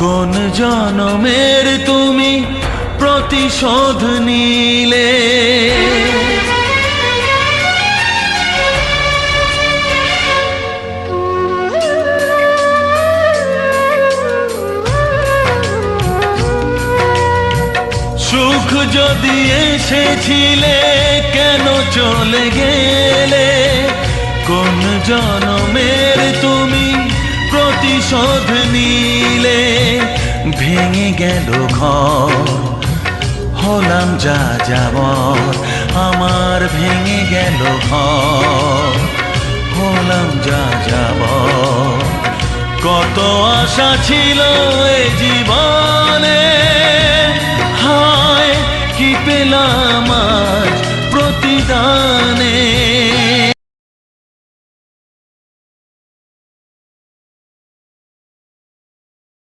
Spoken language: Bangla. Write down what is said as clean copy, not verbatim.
কোন জনমের তুমি প্রতিশোধ নিলে, সুখ যদি এসেছিলে কেন চলে গেলে, কোন জনমের তুমি প্রতিশোধ নিলে। ভেঙে গেল ঘর, হলাম যা যাবর, আমার ভেঙে গেল ঘর, হলাম যা যাবর। কত আশা ছিল এ জীবন